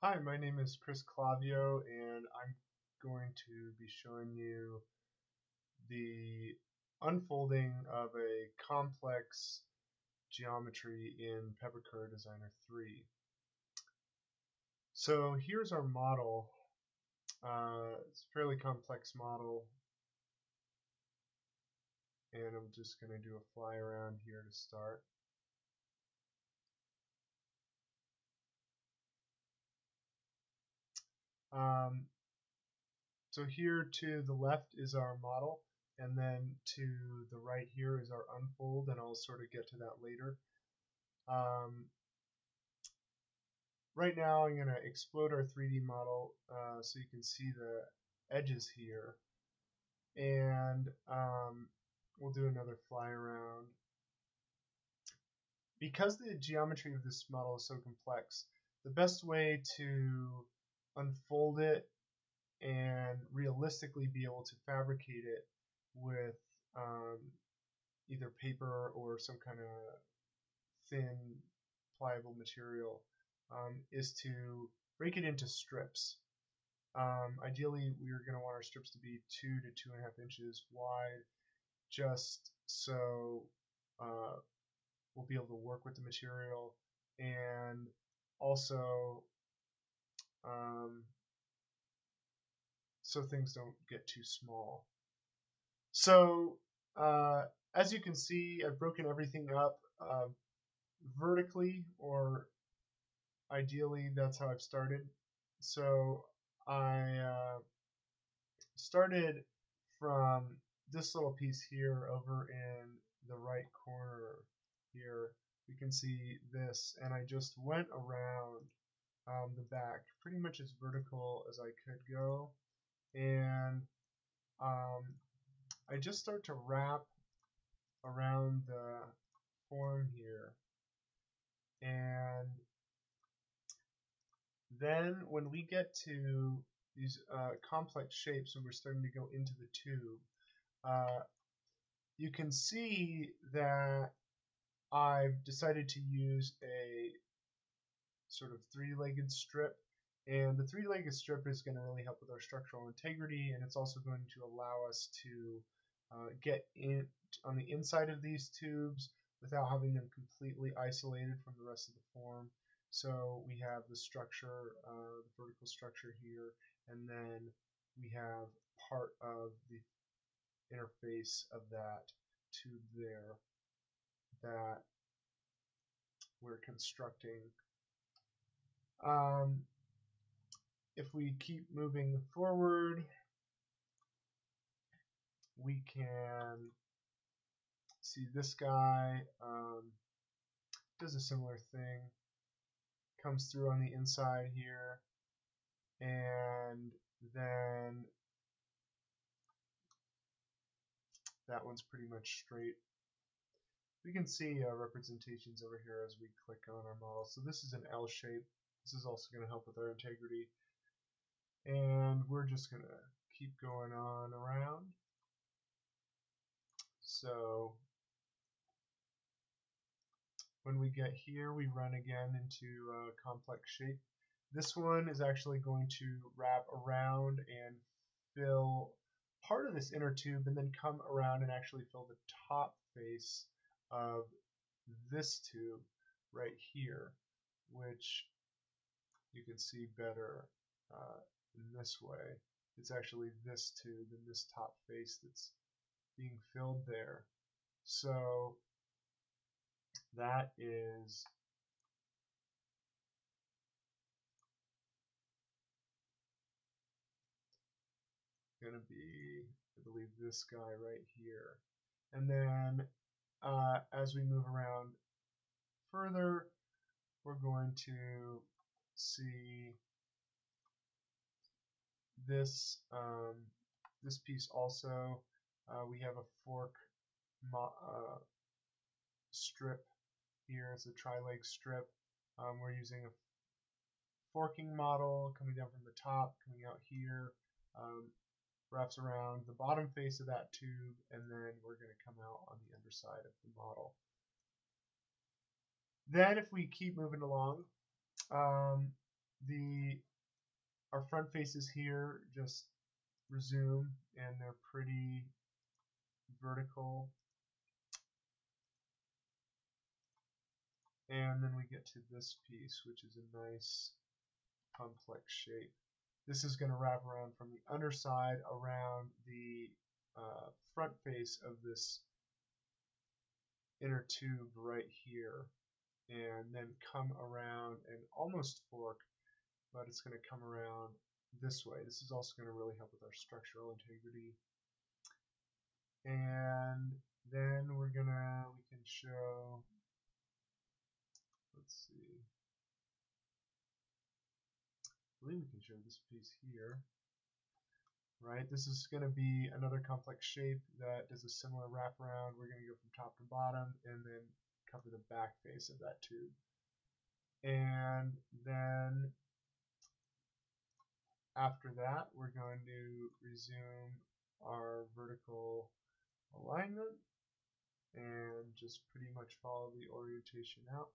Hi, my name is Chris Clavio, and I'm going to be showing you the unfolding of a complex geometry in Pepakura Designer 3. So here's our model. It's a fairly complex model, and I'm just going to do a fly around here to start. Um, so here to the left is our model, and then to the right here is our unfold, and I'll sort of get to that later. Right now I'm going to explode our 3D model so you can see the edges here, and we'll do another fly around. Because the geometry of this model is so complex, the best way to unfold it and realistically be able to fabricate it with either paper or some kind of thin pliable material is to break it into strips. Ideally, we're going to want our strips to be 2 to 2.5 inches wide, just so we'll be able to work with the material, and also so things don't get too small. So as you can see, I've broken everything up vertically, or ideally that's how I've started. So I started from this little piece here over in the right corner here. You can see this, and I just went around the back pretty much as vertical as I could go, and I just start to wrap around the form here, and then when we get to these complex shapes and we're starting to go into the tube, you can see that I've decided to use a sort of three-legged strip, and the three-legged strip is going to really help with our structural integrity, and it's also going to allow us to get in on the inside of these tubes without having them completely isolated from the rest of the form. So we have the structure, the vertical structure here, and then we have part of the interface of that tube there that we're constructing. If we keep moving forward, we can see this guy does a similar thing, comes through on the inside here, and then that one's pretty much straight. We can see representations over here as we click on our model. So this is an L shape. This is also going to help with our integrity. And we're just going to keep going on around. So when we get here, we run again into a complex shape. This one is actually going to wrap around and fill part of this inner tube, and then come around and actually fill the top face of this tube right here, which you can see better in this way. It's actually this tube and this top face that's being filled there. So that is going to be, I believe, this guy right here. And then as we move around further, we're going to see this this piece also. We have a fork strip here. It's a tri-leg strip. We're using a forking model coming down from the top, coming out here, wraps around the bottom face of that tube, and then we're going to come out on the underside of the model. Then if we keep moving along, our front faces here just resume, and they're pretty vertical. And then we get to this piece, which is a nice complex shape. This is going to wrap around from the underside around the front face of this inner tube right here, and then come around and almost fork, but it's going to come around this way. This is also going to really help with our structural integrity. And then we can show, let's see, I believe we can show this piece here. Right, this is going to be another complex shape that does a similar wraparound. We're going to go from top to bottom and then cover the back face of that tube. And then after that, we're going to resume our vertical alignment and just pretty much follow the orientation out.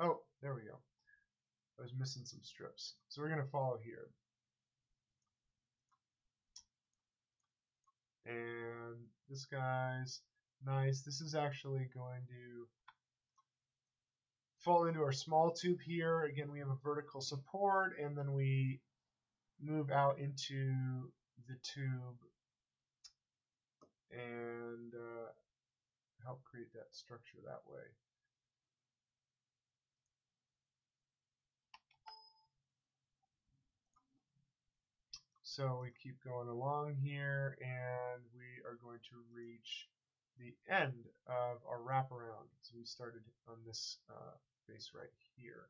Oh, there we go. I was missing some strips. So we're going to follow here. And this guy's nice. This is actually going to fall into our small tube here. Again, we have a vertical support, and then we move out into the tube and help create that structure that way. So we keep going along here, and we are going to reach the end of our wraparound. So we started on this face right here.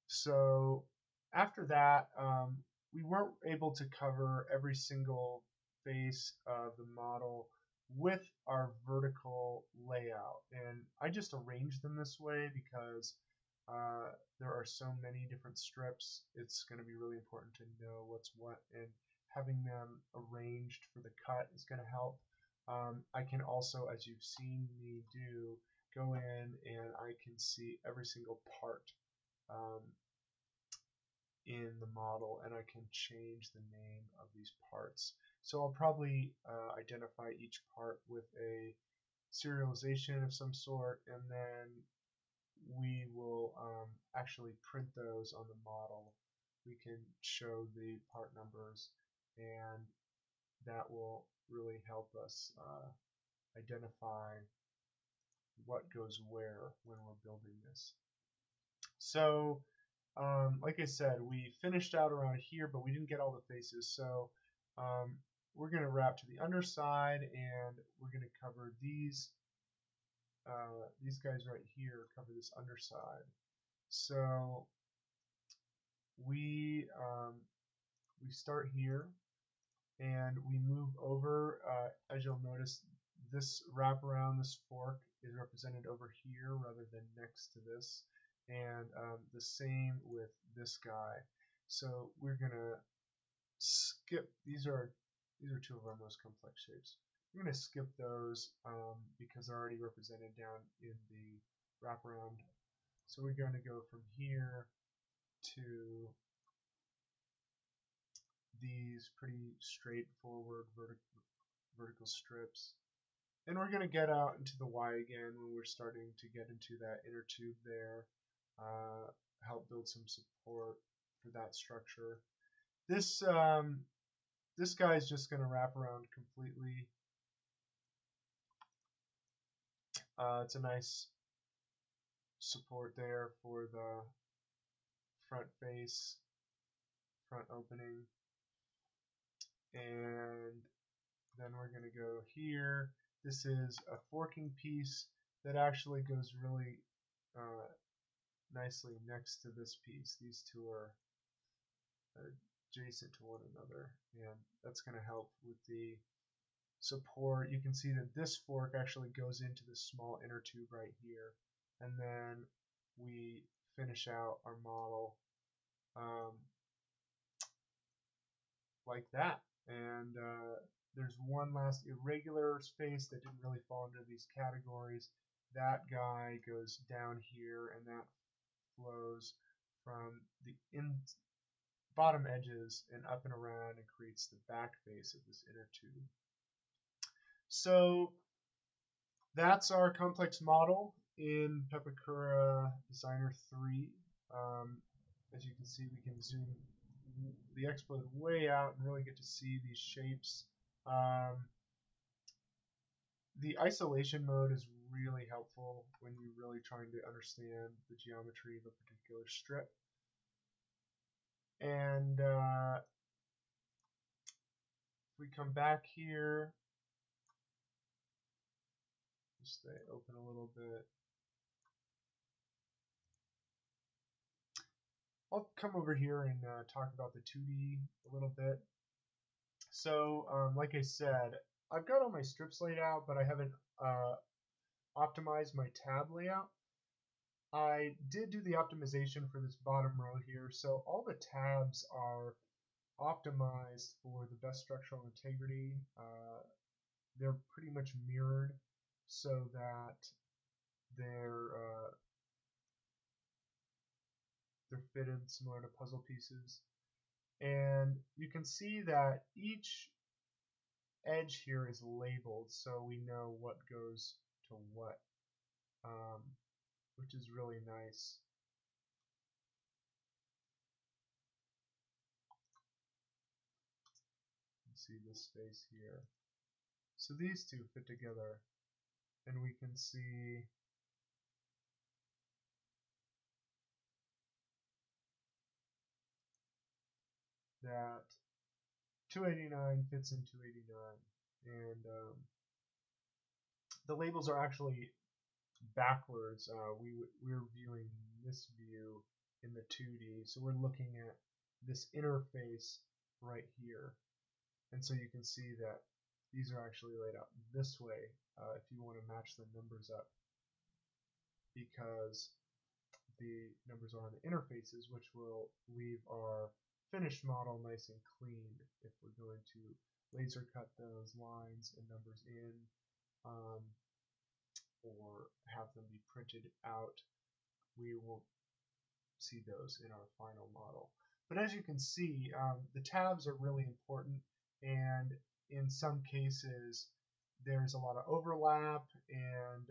So after that, we weren't able to cover every single face of the model with our vertical layout, and I just arranged them this way because there are so many different strips. It's going to be really important to know what's what, and having them arranged for the cut is going to help. I can also, as you've seen me do, go in and I can see every single part in the model, and I can change the name of these parts. So I'll probably identify each part with a serialization of some sort, and then we will actually print those on the model. We can show the part numbers, and that will really help us identify what goes where when we're building this. So like I said, we finished out around here, but we didn't get all the faces. So we're going to wrap to the underside, and we're going to cover these guys right here, cover this underside. So we start here, and we move over. As you'll notice, this wraparound, this fork, is represented over here rather than next to this, and the same with this guy. So we're gonna skip. These are two of our most complex shapes. We're gonna skip those because they're already represented down in the wraparound. So we're going to go from here to these pretty straightforward vertical strips. And we're going to get out into the Y again when we're starting to get into that inner tube there, help build some support for that structure. This guy is just going to wrap around completely. It's a nice support there for the front face, front opening. And then we're going to go here. This is a forking piece that actually goes really nicely next to this piece. These two are adjacent to one another, and that's going to help with the support. You can see that this fork actually goes into the small inner tube right here, and then we finish out our model like that. And there's one last irregular space that didn't really fall under these categories. That guy goes down here, and that flows from the bottom edges and up and around and creates the back face of this inner tube. So that's our complex model in Pepakura Designer 3. As you can see, we can zoom the explode way out and really get to see these shapes. The isolation mode is really helpful when you're really trying to understand the geometry of a particular strip. And if we come back here, just stay open a little bit. I'll come over here and talk about the 2D a little bit. So, like I said, I've got all my strips laid out, but I haven't optimized my tab layout. I did do the optimization for this bottom row here, so all the tabs are optimized for the best structural integrity. They're pretty much mirrored so that they're fitted similar to puzzle pieces. And you can see that each edge here is labeled so we know what goes to what, which is really nice. You see this space here. So these two fit together, and we can see that 289 fits in 289, and the labels are actually backwards. We're viewing this view in the 2D, so we're looking at this interface right here, and so you can see that these are actually laid out this way if you want to match the numbers up, because the numbers are on the interfaces, which will leave our finished model nice and clean if we're going to laser cut those lines and numbers in, or have them be printed out. We won't see those in our final model. But as you can see, the tabs are really important, and in some cases there's a lot of overlap, and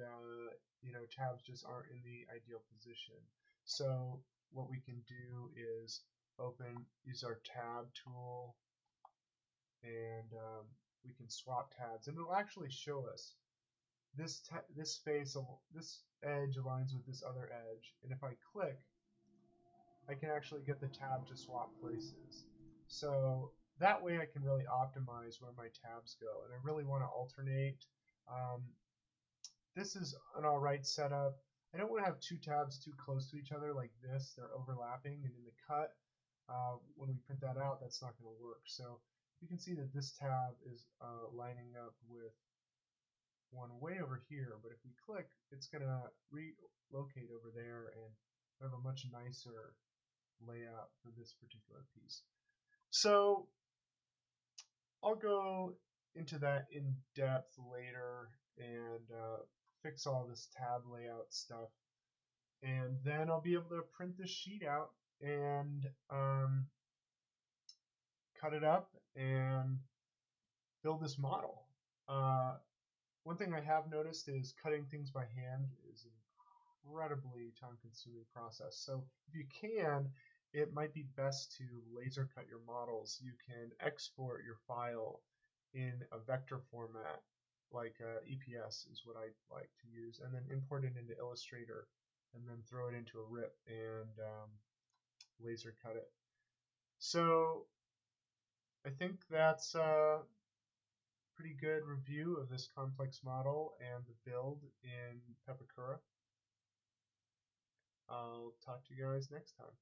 tabs just aren't in the ideal position. So what we can do is use our tab tool, and we can swap tabs, and it'll actually show us this edge aligns with this other edge, and if I click, I can actually get the tab to swap places. So that way I can really optimize where my tabs go, and I really want to alternate. This is an alright setup. I don't want to have two tabs too close to each other like this. They're overlapping, and in the cut, when we print that out, that's not going to work. So you can see that this tab is lining up with one way over here, but if we click, it's going to relocate over there and have a much nicer layout for this particular piece. So I'll go into that in depth later and fix all this tab layout stuff, and then I'll be able to print this sheet out and cut it up and build this model. One thing I have noticed is cutting things by hand is an incredibly time-consuming process. So if you can, it might be best to laser cut your models. You can export your file in a vector format, like EPS is what I like to use, and then import it into Illustrator, and then throw it into a RIP and laser cut it. So I think that's a pretty good review of this complex model and the build in Pepakura. I'll talk to you guys next time.